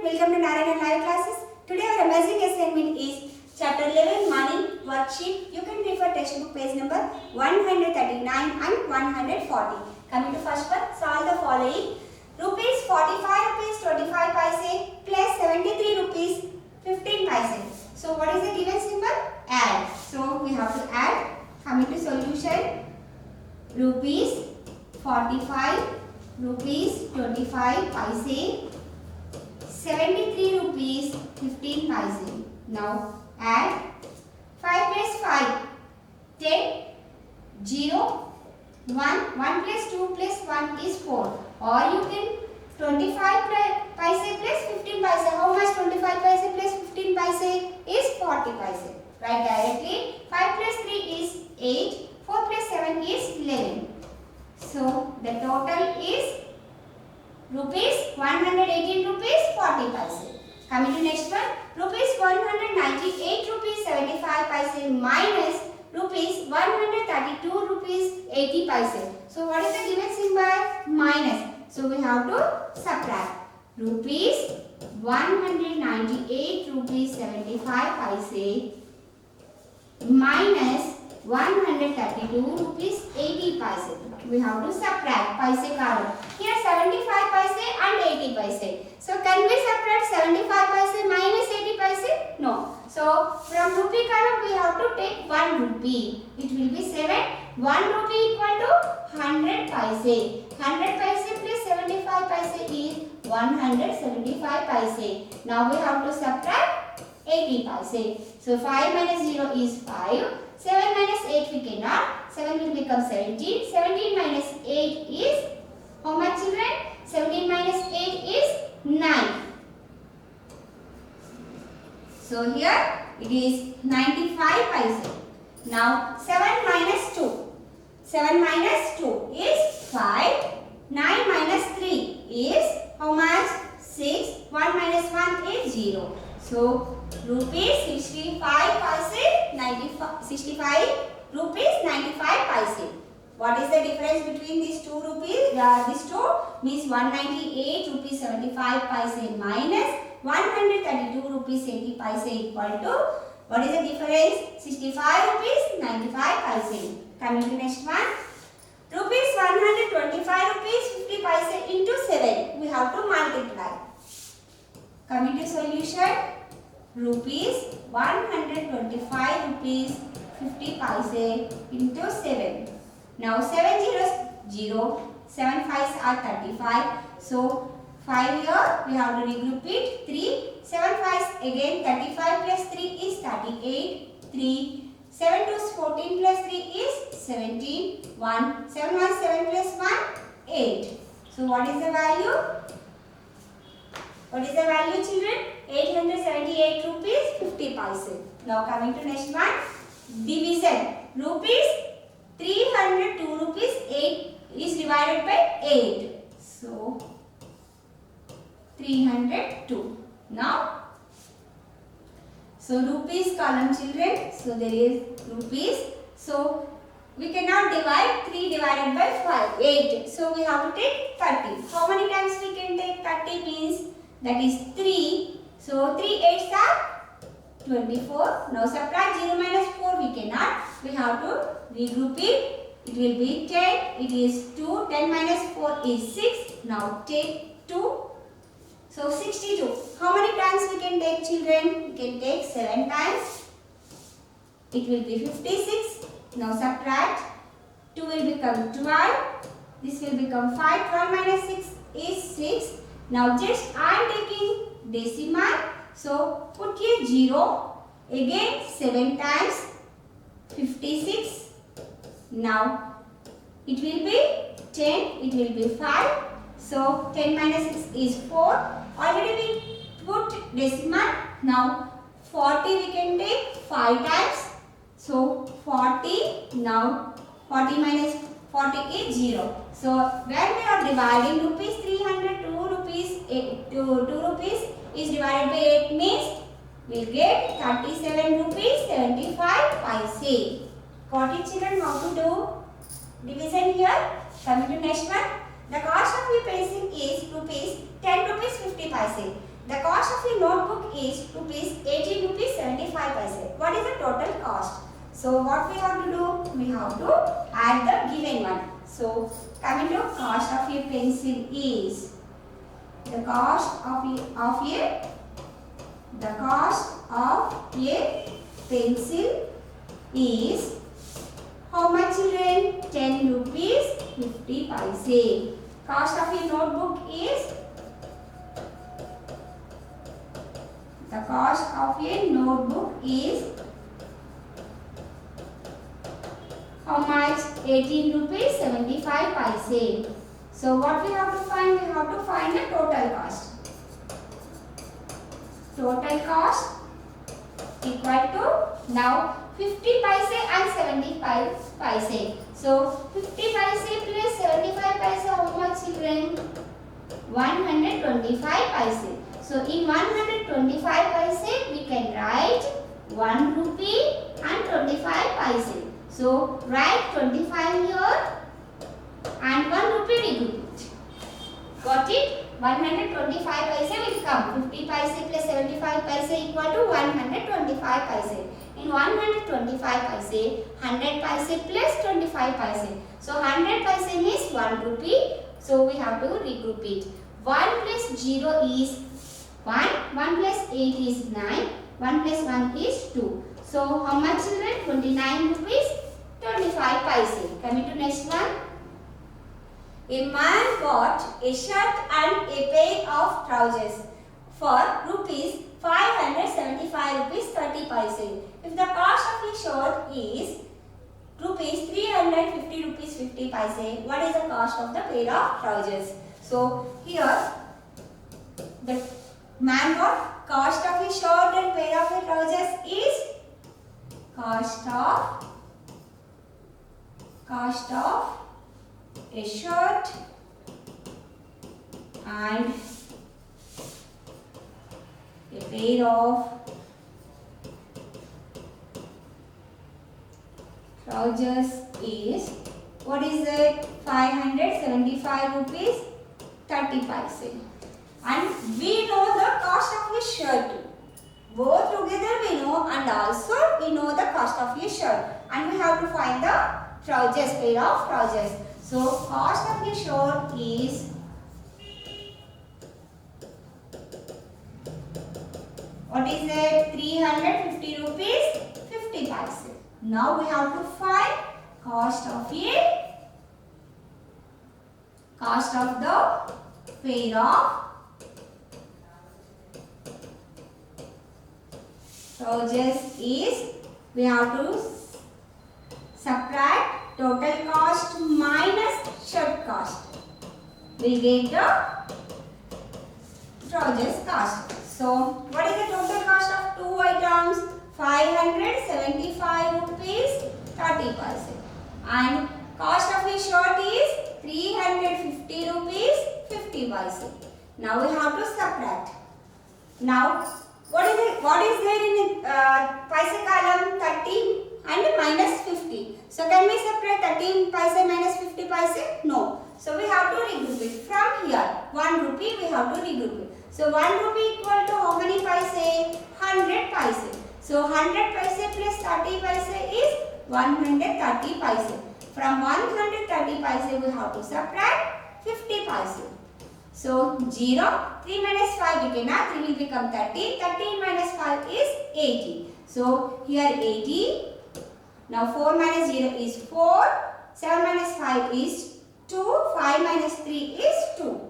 welcome to Narayana Live Classes. Today our amazing assignment is Chapter 11 Money Worksheet. You can refer textbook page number 139 and 140. Coming to first one, solve the following. Rupees 45 rupees 25 paise plus 73 rupees 15 paise. So what is the given symbol? Add. So we have to add. Coming to solution, rupees 45 rupees 25 paise 73 rupees 15 paise. Now add 5 plus 5 10 0 1 1 plus 2 plus 1 is 4, or you can 25 paise plus 15 paise. How much 25 paise plus 15 paise is 40 paise. Write directly. 5 plus 3 is 8, 4 plus 7 is 11. So the total is rupees 118 rupees 40 paise. Coming to next one, rupees 198 rupees 75 paise minus rupees 132 rupees 80 paise. So what is the given symbol? Minus. So we have to subtract. Rupees 198 rupees 75 paise minus 132 rupees 80 paise. We have to subtract paise column. Here 75 paise and 80 paise. So can we subtract 75 paise minus 80 paise? No. So from rupee column we have to take 1 rupee. It will be 7. 1 rupee equal to 100 paise. 100 paise plus 75 paise is 175 paise. Now we have to subtract 80 paise. So 5 minus 0 is 5. 7 minus 8 we cannot. 7 will become 17. 17 minus 8 is how much, children? 17 minus 8 is 9. So here it is 95 paise. Now 7 minus 2. 7 minus 2 is 5. 9 minus 3 is how much? 6. 1 minus 1 is 0. So rupees 65 paise 65 rupees 95 paise. What is the difference between these two rupees? These two means 198 rupees 75 paise minus 132 rupees 80 paise equal to, what is the difference? 65 rupees 95 paise. Coming to next one. Rupees 125 rupees 50 paise into 7. We have to multiply. Coming to solution. Rupees 125 rupees 50 paise into 7. Now 7 zeros 0, 7 5s are 35. So 5 here we have to regroup it. 3, 7 5s again 35 plus 3 is 38. 3, 7 2s 14 plus 3 is 17. 1, 7 1 7 plus 1 8. So what is the value? What is the value, children? 878 rupees 50 paise. Now coming to next one. Division. Rupees 302 rupees 8 is divided by 8. So 302. Now, so rupees column, children. So there is rupees. So we cannot divide 3 divided by 5. 8. So we have to take 30. How many times we can take 30 means that is 3. So 3 8s are 24. Now subtract 0 minus 4 we cannot. We have to regroup it. It will be 10. It is 2. 10 minus 4 is 6. Now take 2. So 62. How many times we can take, children? We can take 7 times. It will be 56. Now subtract. 2 will become 12. This will become 5. 12 minus 6 is 6. Now just I am taking decimal. So put here 0. Again 7 times 56. Now it will be 10. It will be 5. So 10 minus 6 is 4. Already we put decimal. Now 40 we can take 5 times. So 40. Now 40 minus 40 is 0. So when we are dividing rupees 302 rupees 2 rupees is divided by 8 means we will get 37 rupees 75 paise. Got it, children? How to do division here? Coming to next one. The cost of replacing is rupees 10 rupees 50 paise. The cost of your notebook is rupees 18 rupees 75 paise. What is the total cost? So what we have to do? We have to add the given one. So coming to cost of your pencil is the cost of a pencil is how much, children? 10 rupees 50 paise. Cost of your notebook is the cost of a notebook is how much? 18 rupees 75 paise. So what we have to find? We have to find the total cost. Total cost equal to now 50 paise and 75 paise. So 50 paise plus 75 paise, how much, children? 125 paise. So in 125 paise we can write 1 rupee and 25 paise. So write 25 here and 1 rupee regroup it. Got it? 125 paise will come. 50 paise plus 75 paise equal to 125 paise. In 125 paise, 100 paise plus 25 paise. So 100 paise is 1 rupee. So we have to regroup it. 1 plus 0 is 1. 1 plus 8 is 9. 1 plus 1 is 2. So how much, children? 29 rupees 25 paise. Coming to next one. A man bought a shirt and a pair of trousers for rupees 575 rupees 30 paise. If the cost of a shirt is rupees 350 rupees 50 paise, what is the cost of the pair of trousers? So here the man bought cost of a shirt and pair of trousers is cost of a shirt and a pair of trousers is, what is it? 575 rupees 30 paise. And we know the cost of a shirt. Both together we know, and also we know the cost of a shirt. And we have to find the trousers, pair of trousers. So cost of a shirt is, what is it? 350 rupees 50 paise. Now we have to find cost of the pair of trousers is, we have to subtract total cost minus shirt cost. We get the trousers cost. So what is the total cost of two items? 575 rupees 30 paise. And cost of a shirt is 350 rupees 50 paise. Now we have to subtract. Now what is there in paise column? 30 and minus 50. So can we separate 13 paise minus 50 paise? No. So we have to regroup it. From here 1 rupee we have to regroup it. So 1 rupee equal to how many paise? 100 paise. So 100 paise plus 30 paise is 130 paise. From 130 paise we have to subtract 50 paise. So 0, 3 minus 5 we cannot, 3 will become 30. 13 minus 5 is 80. So here 80. Now 4 minus 0 is 4. 7 minus 5 is 2. 5 minus 3 is 2.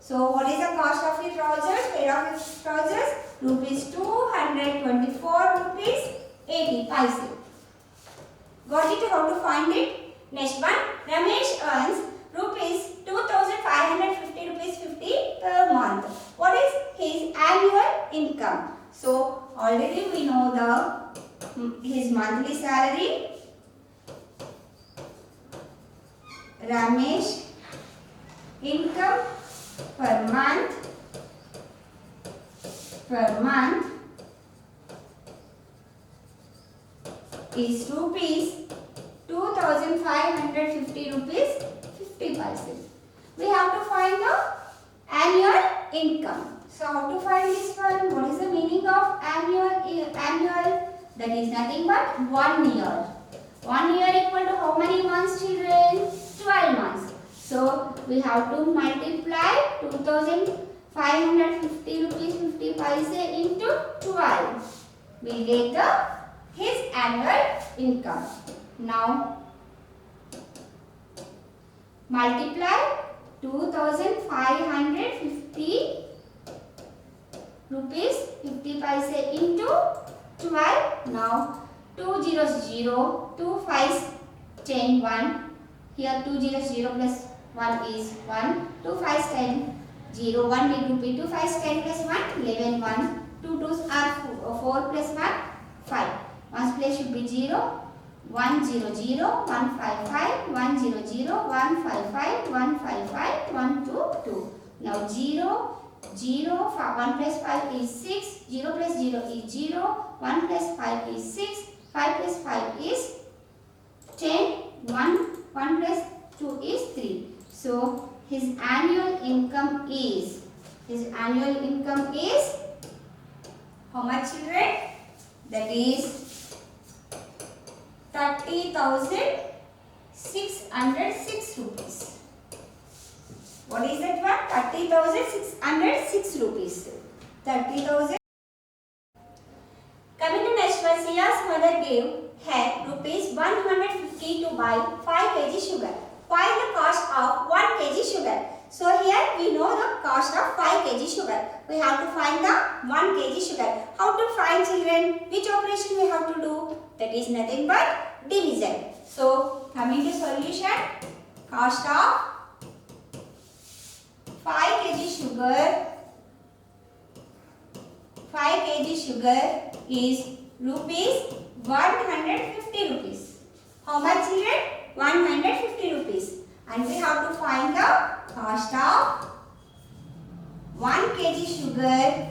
So what is the cost of the trousers? Pair of trousers? Rupees 224 rupees 80 paise. Got it? How to find it? Next one. Ramesh earns rupees 2550 rupees 50 per month. What is his annual income? So already we know his monthly salary. Ramesh income per month is rupees 2550 rupees 50 paise. We have to find the annual income. So how to find this one? What is the meaning of annual? That is nothing but 1 year. 1 year equal to how many months, children? 12 months. So we have to multiply 2550 rupees 50 paise into 12. We get his annual income. Now multiply 2550 rupees 50 paise into 12. Now 2 zeros 0, 2 5s 10, 1. Here 2 zeros 0 plus 1 is 1. 2 5s 10, 0, 1 big rupee. 2 5s 10 plus 1, 11, 1. 2 2s are 4 plus 1, 5. 1's place should be 0. 1 0 0, 1 5 5, 1 0 0, 1 5 5, 1 5 5, 1 2 2. Now 0 0, 1 plus 5 is 6, 0 plus 0 is 0, 1 plus 5 is 6, 5 plus 5 is 10, 1 plus 2 is 3. So his annual income is how much, children? That is 30,606 rupees. What is that one? 30,606 rupees. 30,000. Coming to next one, Sia's mother gave her rupees 150 to buy 5 kg sugar. Find the cost of 1 kg sugar. So here we know the cost of 5 kg sugar. We have to find the 1 kg sugar. How to find, children? Which operation we have to do? That is nothing but division. So coming to solution, cost of 5 kg sugar is rupees 150 rupees. How much, children? 150 rupees. And we have to find the cost of 1 kg sugar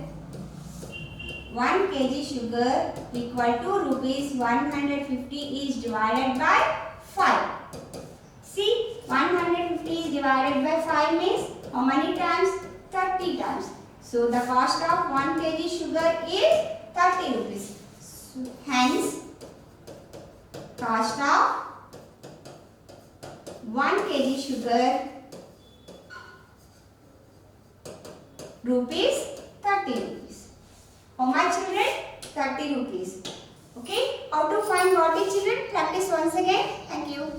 equal to rupees 150 is divided by 5. See, 150 is divided by 5 means how many times? 30 times. So the cost of 1 kg sugar is 30 rupees. So, hence, cost of 1 kg sugar rupees 30 rupees. How much, children? 30 rupees. Okay. How to find what is, children? Practice once again. Thank you.